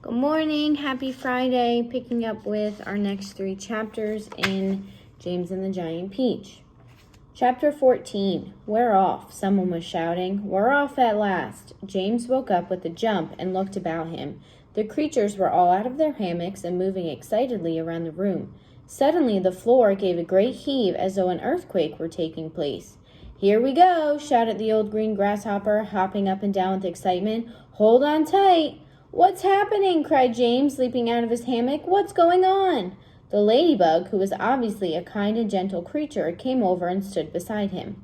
Good morning, happy Friday, picking up with our next 3 chapters in James and the Giant Peach. Chapter 14, We're off, someone was shouting. We're off at last. James woke up with a jump and looked about him. The creatures were all out of their hammocks and moving excitedly around the room. Suddenly the floor gave a great heave as though an earthquake were taking place. Here we go, shouted the old green grasshopper, hopping up and down with excitement. Hold on tight. What's happening? Cried James, leaping out of his hammock. What's going on? The ladybug, who was obviously a kind and gentle creature, came over and stood beside him.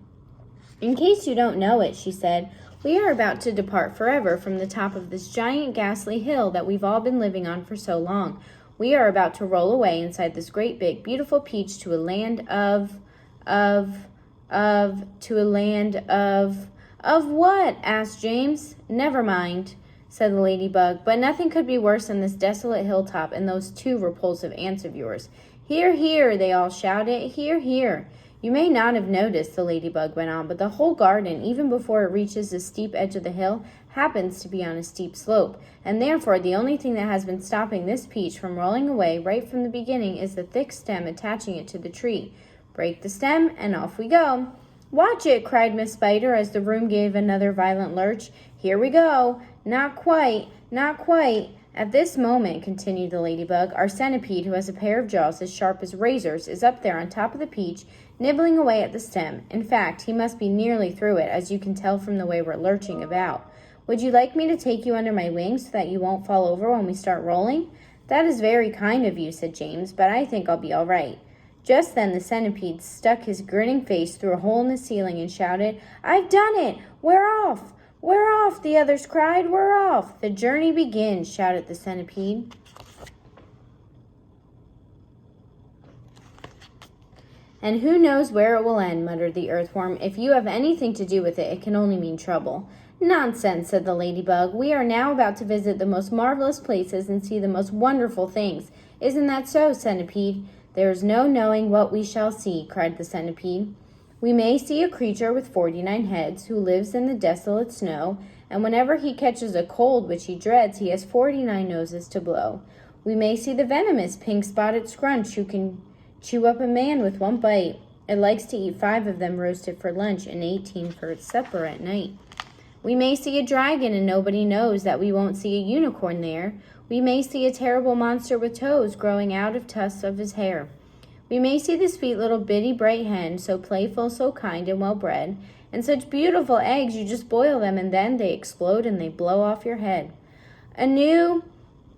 In case you don't know it, she said, we are about to depart forever from the top of this giant ghastly hill that we've all been living on for so long. We are about to roll away inside this great big beautiful peach to a land of what? Asked James. Never mind, said the ladybug, but nothing could be worse than this desolate hilltop and those 2 repulsive aunts of yours. Hear, hear, they all shouted. Hear, hear. You may not have noticed, the ladybug went on, but the whole garden, even before it reaches the steep edge of the hill, happens to be on a steep slope, and therefore the only thing that has been stopping this peach from rolling away right from the beginning is the thick stem attaching it to the tree. Break the stem, and off we go. Watch it, cried Miss Spider as the room gave another violent lurch. Here we go. Not quite, not quite. At this moment, continued the ladybug, our centipede, who has a pair of jaws as sharp as razors, is up there on top of the peach, nibbling away at the stem. In fact, he must be nearly through it, as you can tell from the way we're lurching about. Would you like me to take you under my wings so that you won't fall over when we start rolling? That is very kind of you, said James, but I think I'll be all right. Just then the centipede stuck his grinning face through a hole in the ceiling and shouted, I've done it! We're off! We're off! The others cried. We're off! The journey begins, shouted the centipede. And who knows where it will end, muttered the earthworm. If you have anything to do with it, it can only mean trouble. Nonsense, said the ladybug. We are now about to visit the most marvelous places and see the most wonderful things. Isn't that so, centipede? There is no knowing what we shall see, cried the centipede. We may see a creature with 49 heads who lives in the desolate snow, and whenever he catches a cold which he dreads, he has 49 noses to blow. We may see the venomous pink-spotted scrunch who can chew up a man with 1 bite. It likes to eat 5 of them roasted for lunch and 18 for its supper at night. We may see a dragon, and nobody knows that we won't see a unicorn there. We may see a terrible monster with toes growing out of tufts of his hair. We may see the sweet little bitty bright hen, so playful, so kind and well-bred, and such beautiful eggs you just boil them and then they explode and they blow off your head. A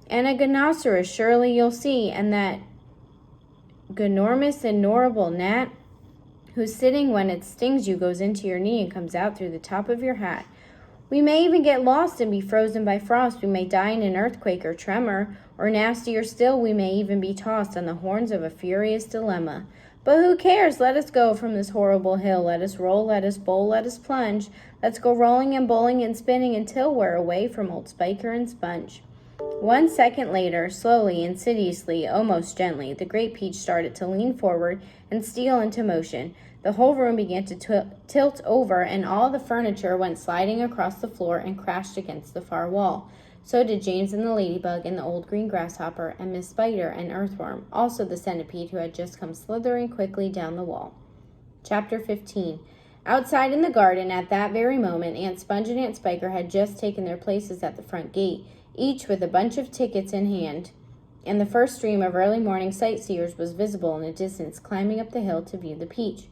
gynoceros surely you'll see, and that ginormous and horrible gnat who's sitting when it stings you goes into your knee and comes out through the top of your hat. We may even get lost and be frozen by frost. We may die in an earthquake or tremor, or nastier still, we may even be tossed on the horns of a furious dilemma. But who cares? Let us go from this horrible hill. Let us roll, let us bowl, let us plunge. Let's go rolling and bowling and spinning until we're away from old Spiker and Sponge. 1 second later, slowly, insidiously, almost gently, the great peach started to lean forward and steal into motion. The whole room began to tilt over, and all the furniture went sliding across the floor and crashed against the far wall. So did James and the ladybug and the old green grasshopper and Miss Spider and Earthworm, also the centipede who had just come slithering quickly down the wall. Chapter 15. Outside in the garden at that very moment, Aunt Sponge and Aunt Spiker had just taken their places at the front gate, each with a bunch of tickets in hand, and the first stream of early morning sightseers was visible in the distance, climbing up the hill to view the peach.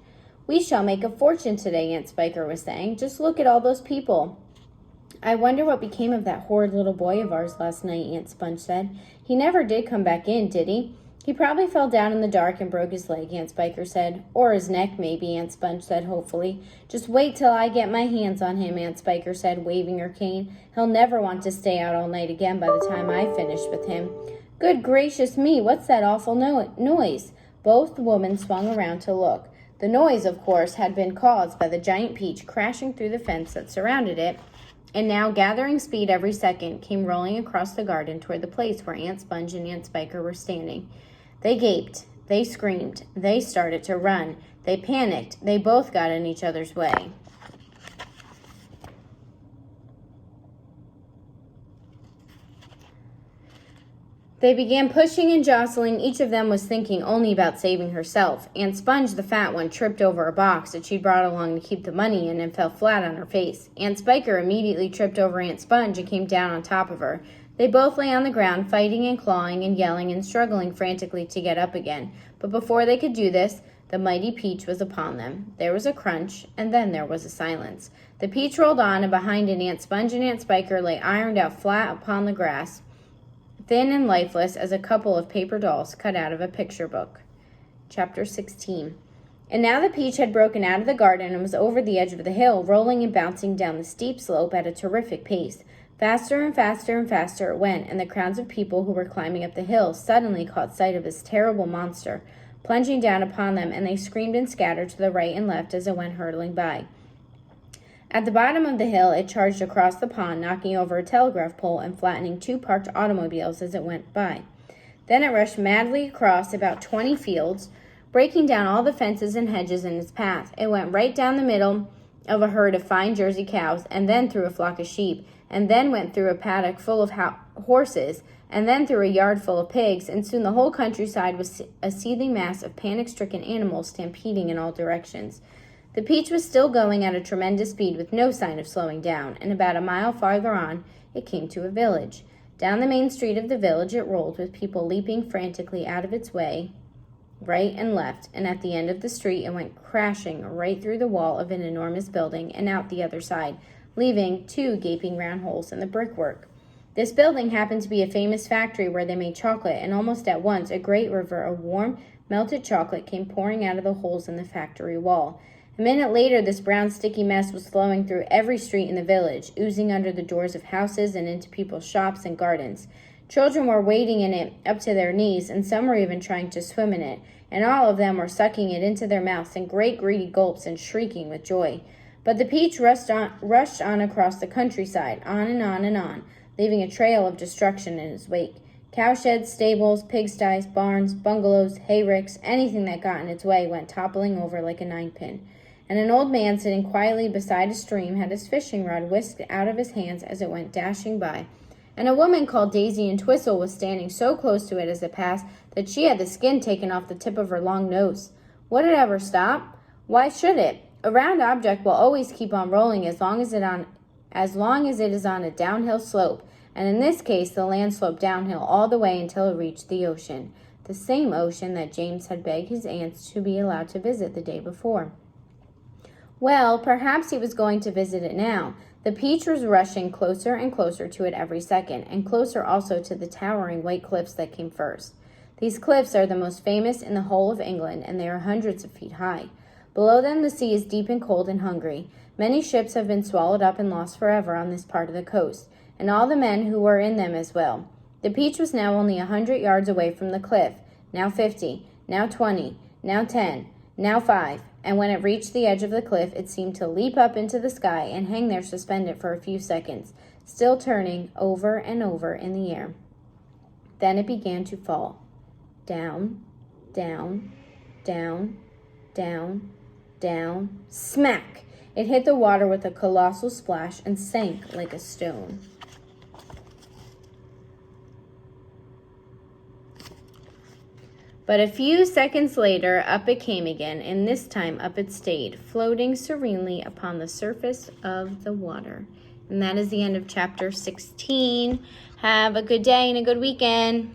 We shall make a fortune today, Aunt Spiker was saying. Just look at all those people. I wonder what became of that horrid little boy of ours last night, Aunt Sponge said. He never did come back in, did he? He probably fell down in the dark and broke his leg, Aunt Spiker said. Or his neck, maybe, Aunt Sponge said hopefully. Just wait till I get my hands on him, Aunt Spiker said, waving her cane. He'll never want to stay out all night again by the time I finish with him. Good gracious me, what's that awful noise? Both women swung around to look. The noise, of course, had been caused by the giant peach crashing through the fence that surrounded it, and now, gathering speed every second, came rolling across the garden toward the place where Aunt Sponge and Aunt Spiker were standing. They gaped. They screamed. They started to run. They panicked. They both got in each other's way. They began pushing and jostling. Each of them was thinking only about saving herself. Aunt Sponge, the fat one, tripped over a box that she'd brought along to keep the money in and fell flat on her face. Aunt Spiker immediately tripped over Aunt Sponge and came down on top of her. They both lay on the ground, fighting and clawing and yelling and struggling frantically to get up again. But before they could do this, the mighty Peach was upon them. There was a crunch, and then there was a silence. The Peach rolled on, and behind it Aunt Sponge and Aunt Spiker lay ironed out flat upon the grass, thin and lifeless as a couple of paper dolls cut out of a picture book. Chapter 16. And now the Peach had broken out of the garden and was over the edge of the hill, rolling and bouncing down the steep slope at a terrific pace. Faster and faster and faster it went, and the crowds of people who were climbing up the hill suddenly caught sight of this terrible monster, plunging down upon them, and they screamed and scattered to the right and left as it went hurtling by. At the bottom of the hill, it charged across the pond, knocking over a telegraph pole and flattening 2 parked automobiles as it went by. Then it rushed madly across about 20 fields, breaking down all the fences and hedges in its path. It went right down the middle of a herd of fine Jersey cows, and then through a flock of sheep, and then went through a paddock full of horses, and then through a yard full of pigs, and soon the whole countryside was a seething mass of panic-stricken animals stampeding in all directions. The Peach was still going at a tremendous speed with no sign of slowing down, and about a mile farther on, it came to a village. Down the main street of the village it rolled, with people leaping frantically out of its way, right and left, and at the end of the street it went crashing right through the wall of an enormous building and out the other side, leaving 2 gaping round holes in the brickwork. This building happened to be a famous factory where they made chocolate, and almost at once a great river of warm, melted chocolate came pouring out of the holes in the factory wall. A minute later, this brown, sticky mess was flowing through every street in the village, oozing under the doors of houses and into people's shops and gardens. Children were wading in it up to their knees, and some were even trying to swim in it, and all of them were sucking it into their mouths in great greedy gulps and shrieking with joy. But the Peach rushed on across the countryside, on and on and on, leaving a trail of destruction in its wake. Cowsheds, stables, pigsties, barns, bungalows, hayricks, anything that got in its way went toppling over like a ninepin. And an old man sitting quietly beside a stream had his fishing rod whisked out of his hands as it went dashing by. And a woman called Daisy and Twistle was standing so close to it as it passed that she had the skin taken off the tip of her long nose. Would it ever stop? Why should it? A round object will always keep on rolling as long as it is on a downhill slope, and in this case the land sloped downhill all the way until it reached the ocean, the same ocean that James had begged his aunts to be allowed to visit the day before. Well, perhaps he was going to visit it now. The Peach was rushing closer and closer to it every second, and closer also to the towering white cliffs that came first. These cliffs are the most famous in the whole of England, and they are hundreds of feet high. Below them the sea is deep and cold and hungry. Many ships have been swallowed up and lost forever on this part of the coast, and all the men who were in them as well. The Peach was now only 100 yards away from the cliff, now 50, now 20, now 10, now 5, and when it reached the edge of the cliff, it seemed to leap up into the sky and hang there suspended for a few seconds, still turning over and over in the air. Then it began to fall. Down, down, down, down, down, smack! It hit the water with a colossal splash and sank like a stone. But a few seconds later, up it came again, and this time up it stayed, floating serenely upon the surface of the water. And that is the end of chapter 16. Have a good day and a good weekend.